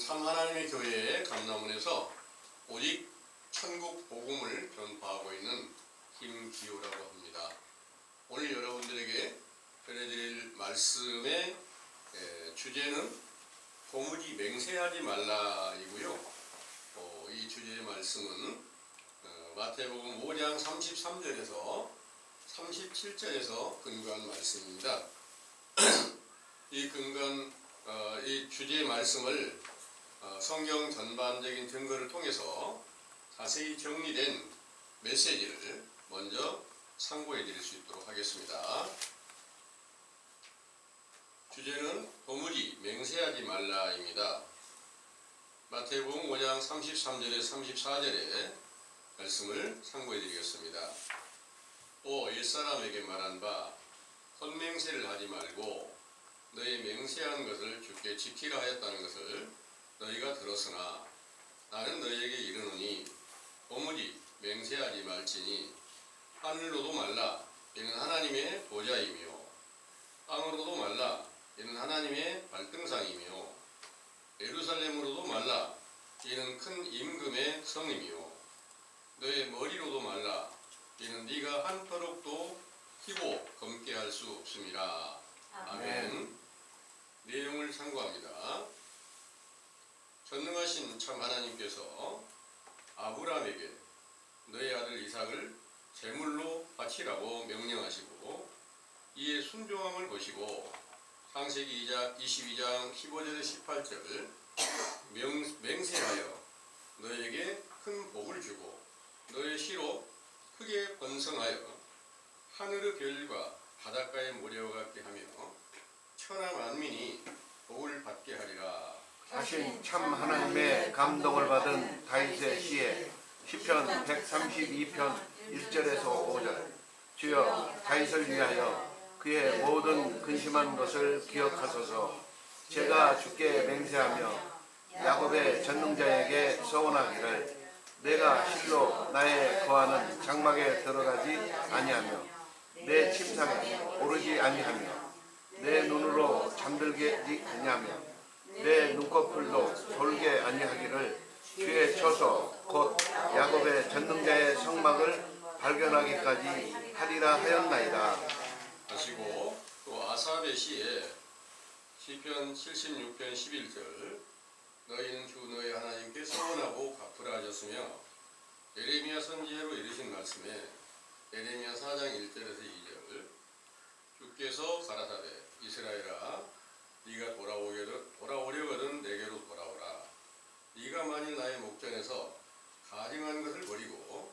참 하나님의 교회의 감람원에서 오직 천국 복음을 전파하고 있는 김기호라고 합니다. 오늘 여러분들에게 전해드릴 말씀의 주제는 도무지 맹세하지 말라이고요. 이 주제의 말씀은 마태복음 5장 33절에서 37절에서 근거한 말씀입니다. 이 주제의 말씀을 성경 전반적인 근거를 통해서 자세히 정리된 메시지를 먼저 참고해 드릴 수 있도록 하겠습니다. 주제는 도무지 맹세하지 말라입니다. 마태복음 5장 33절에 34절의 말씀을 참고해 드리겠습니다. 또 옛사람에게 말한 바 헛맹세를 하지 말고 너희 맹세한 것을 주께 지키라 하였다는 것을 너희가 들었으나 나는 너희에게 이르노니 도무지 맹세하지 말지니 하늘로도 말라 이는 하나님의 보좌이며 땅으로도 말라 이는 하나님의 발등상이며 예루살렘으로도 말라 이는 큰 임금의 성이며 너의 머리로도 말라 이는 네가 한 터럭도 희고 검게 할 수 없음이라. 아멘. 내용을 참고합니다. 전능하신 참 하나님께서 아브라함에게 너의 아들 이삭을 제물로 바치라고 명령하시고 이에 순종함을 보시고 창세기 22장 15절에 18절 맹세하여 너에게 큰 복을 주고 너의 씨로 크게 번성하여 하늘의 별과 바닷가의 모래와 같게 하며 천하 만민이 복을 받게 하리라. 하신 참 하나님의 감동을 받은 다윗의 시에 시편 132편 1절에서 5절 주여 다윗을 위하여 그의 모든 근심한 것을 기억하소서. 제가 주께 맹세하며 야곱의 전능자에게 서원하기를 내가 실로 나의 거하는 장막에 들어가지 아니하며 내 침상에 오르지 아니하며 내 눈으로 잠들게 아니하며 내 눈꺼풀도 돌게 아니하기를 주의 처소 곧 야곱의 전능자의 성막을 발견하기까지 하리라 하였나이다. 하시고 또 아삽의 시에 시편 76편 11절 너희는 주 너희 하나님께 서원하고 갚으라 하셨으며 예레미야 선지자로 이르신 말씀에 예레미야 4장 1절에서 2절 주께서 가라사대 이스라엘아 네가 돌아오려거든 내게로 돌아오라. 네가 만일 나의 목전에서 가증한 것을 버리고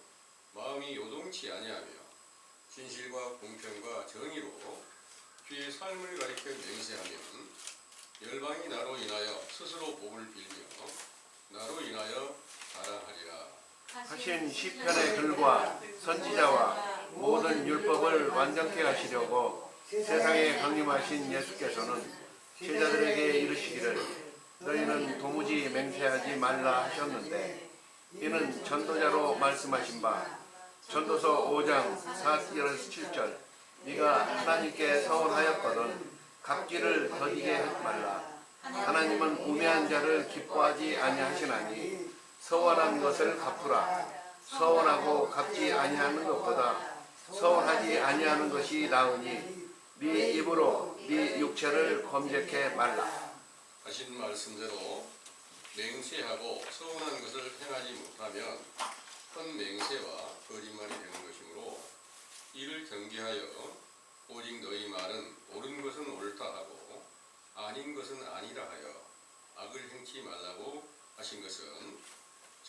마음이 요동치 아니하며 진실과 공평과 정의로 주의 삶을 가리켜 맹세하면 열방이 나로 인하여 스스로 복을 빌며 나로 인하여 자랑하리라. 하신 시편의 글과 선지자와 모든 율법을 완전케 하시려고 세상에 강림하신 예수께서는 제자들에게 이르시기를 너희는 도무지 맹세하지 말라 하셨는데 이는 전도자로 말씀하신 바 전도서 5장 4절에서 7절 네가 하나님께 서원하였거든 갚기를 더디게 하지 말라. 하나님은 우매한 자를 기뻐하지 아니하시나니 서원한 것을 갚으라. 서원하고 갚지 아니하는 것보다 서원하지 아니하는 것이 나으니 네 입으로 네 육체를 검색해 말라. 하신 말씀대로 맹세하고 서원한 것을 행하지 못하면 헛맹세와 거짓말이 되는 것이므로 이를 경계하여 오직 너희 말은 옳은 것은 옳다 하고 아닌 것은 아니라 하여 악을 행치 말라고 하신 것은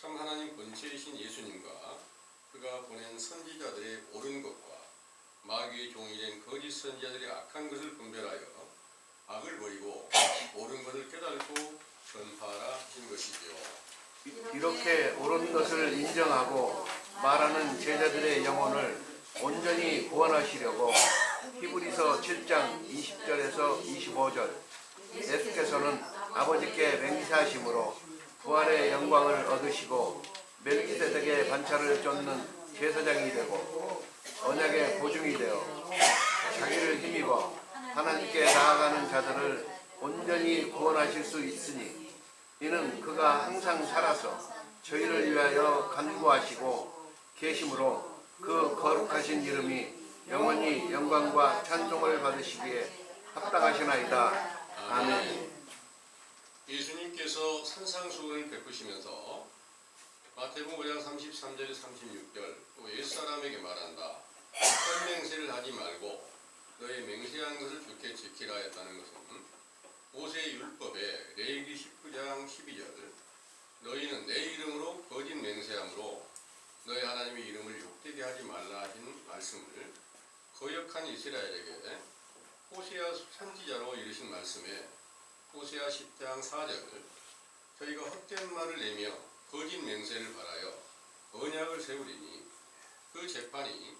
참 하나님 본체이신 예수님과 그가 보낸 선지자들의 옳은 것과 마귀의 종이 된 거짓 선지자들의 악한 것을 분별하여 악을 버리고 옳은 것을 깨닫고 전파하라 하신 것이죠. 이렇게 옳은 것을 인정하고 말하는 제자들의 영혼을 온전히 구원하시려고 히브리서 7장 20절에서 25절 예수께서는 아버지께 맹세하심으로 부활의 영광을 얻으시고 멜기세덱의 반차를 쫓는 제사장이 되고 언약의 보증이 되어 자기를 힘입어 하나님께 나아가는 자들을 온전히 구원하실 수 있으니 이는 그가 항상 살아서 저희를 위하여 간구하시고 계심으로 그 거룩하신 이름이 영원히 영광과 찬송을 받으시기에 합당하시나이다. 아멘. 예수님께서 산상수훈을 베푸시면서 마태복음 5장 33절 36절 또 옛사람에게 말한다. 헛맹세를 하지 말고 너의 맹세한 것을 좋게 지키라 했다는 것은 모세의 율법에 레위기 19장 12절 너희는 내 이름으로 거짓 맹세함으로 너희 하나님의 이름을 욕되게 하지 말라 하신 말씀을 거역한 이스라엘에게 호세아 선지자로 이르신 말씀에 호세아 10장 4절 저희가 헛된 말을 내며 거짓 맹세를 바라여 언약을 세우리니 그 재판이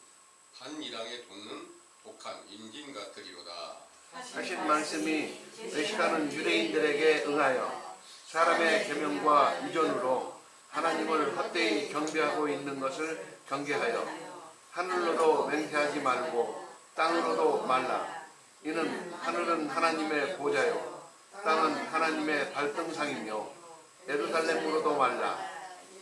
반이랑에 돋는 독한 인진 같으리로다. 하신 말씀이 외식하는 유대인들에게 응하여 사람의 계명과 위존으로 하나님을 헛되이 경배하고 있는 것을 경계하여 하늘로도 맹세하지 말고 땅으로도 말라. 이는 하늘은 하나님의 보좌요 땅은 하나님의 발등상이며 예루살렘으로도 말라.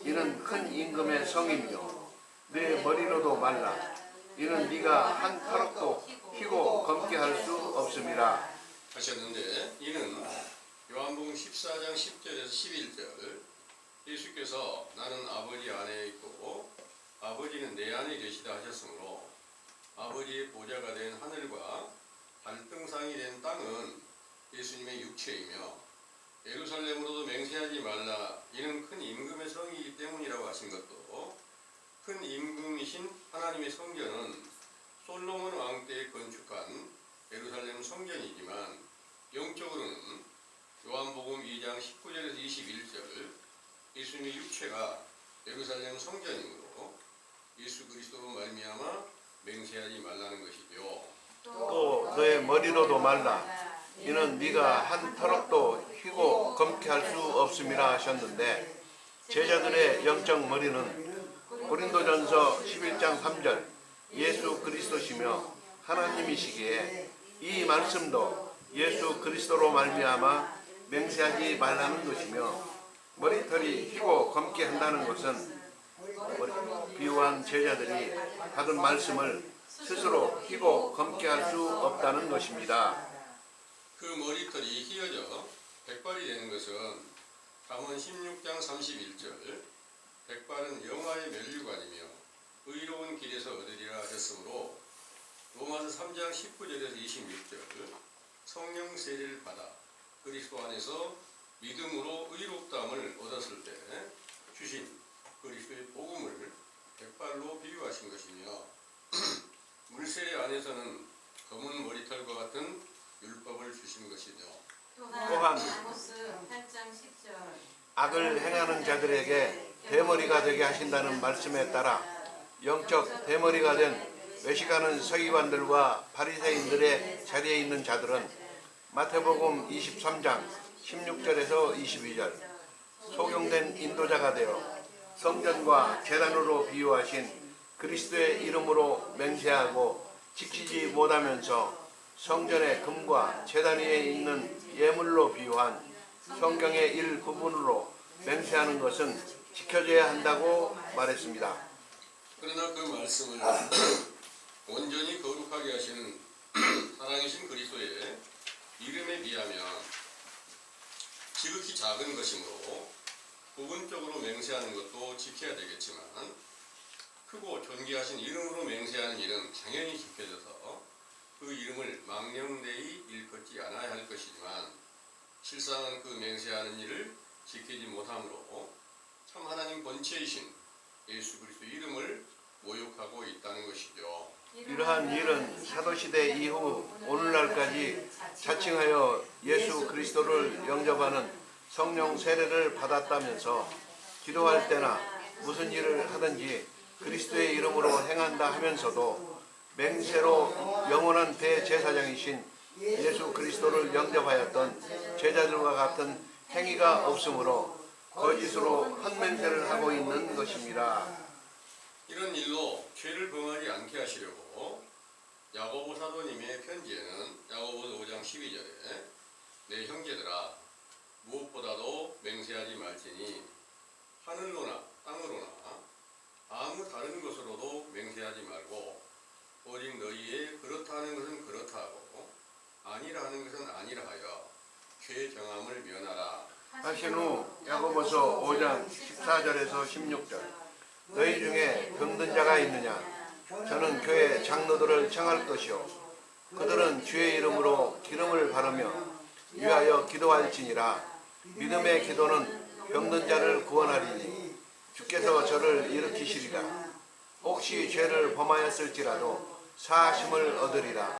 이는 큰 임금의 성이며 내 머리로도 말라. 이는 네가 한 터럭도 희고 검게 할 수 없음이라 하셨는데 이는 요한복음 14장 10절에서 11절 예수께서 나는 아버지 안에 있고 아버지는 내 안에 계시다 하셨으므로 아버지의 보좌가 된 하늘과 발등상이 된 땅은 예수님의 육체이며 예루살렘으로도 맹세하지 말라. 이는 큰 임금의 성이기 때문이라고 하신 것도 큰 임금이신 하나님의 성전은 솔로몬 왕 때에 건축한 예루살렘 성전이지만 영적으로는 요한복음 2장 19절에서 21절 예수님의 육체가 예루살렘 성전이므로 예수 그리스도로 말미암아 맹세하지 말라는 것이죠. 또 너의 머리로도 말라. 이는 네가 한 터럭도 휘고 검게 할 수 없음이라 하셨는데 제자들의 영적 머리는 고린도전서 11장 3절 예수 그리스도시며 하나님이시기에 이 말씀도 예수 그리스도로 말미암아 맹세하지 말라는 것이며 머리털이 휘고 검게 한다는 것은 비유한 제자들이 받은 말씀을 스스로 휘고 검게 할 수 없다는 것입니다. 그 머리털이 휘어져 백발이 되는 것은 잠언 16장 31절 백발은 영화의 면류관이며 의로운 길에서 얻으리라 하셨으므로 로마서 3장 19절에서 26절 성령 세례를 받아 그리스도 안에서 믿음으로 의롭다함을 얻었을 때 주신 그리스도의 복음을 백발로 비유하신 것이며 물세례 안에서는 검은 머리털과 같은 율법을 주신 것이죠. 또한 아모스 8장 10절 악을 행하는 자들에게 대머리가 되게 하신다는 말씀에 따라 영적 대머리가 된 외식하는 서기관들과 바리새인들의 자리에 있는 자들은 마태복음 23장 16절에서 22절 소경된 인도자가 되어 성전과 제단으로 비유하신 그리스도의 이름으로 맹세하고 지키지 못하면서 성전의 금과 제단 위에 있는 예물로 비유한 성경의 일부분으로 맹세하는 것은 지켜져야 한다고 말했습니다. 그러나 그 말씀을 온전히 거룩하게 하시는 살아계신 그리스도의 이름에 비하면 지극히 작은 것이므로 부분적으로 맹세하는 것도 지켜야 되겠지만 크고 존귀하신 이름으로 맹세하는 일은 당연히 지켜져서 그 이름을 망령되이 일컫지 않아야 할 것이지만 실상은 그 맹세하는 일을 지키지 못함으로 참 하나님 본체이신 예수 그리스도 이름을 모욕하고 있다는 것이죠. 이러한 일은 사도시대 이후 오늘날까지 자칭하여 예수 그리스도를 영접하는 성령 세례를 받았다면서 기도할 때나 무슨 일을 하든지 그리스도의 이름으로 행한다 하면서도 맹세로 영원한 대제사장이신 예수 그리스도를 영접하였던 제자들과 같은 행위가 없으므로 거짓으로 헛맹세를 하고 있는 것입니다. 이런 일로 죄를 범하지 않게 하시려고 야고보 사도님의 편지에는 야고보서 5장 12절에 내 형제들아 무엇보다도 맹세하지 하늘로나 땅으로나 아무 다른 것으로도 맹세하지 말고 오직 너희의 그렇다 하는 것은 그렇다 하고 아니라 하는 것은 아니라 하여 죄 정함을 면하라. 하신 후 야고보서 5장 14절에서 16절 너희 중에 병든 자가 있느냐 저는 교회 장로들을 청할 것이요 그들은 주의 이름으로 기름을 바르며 위하여 기도할지니라. 믿음의 기도는 병든 자를 구원하리니 주께서 저를 일으키시리라. 혹시 죄를 범하였을지라도 사하심을 얻으리라.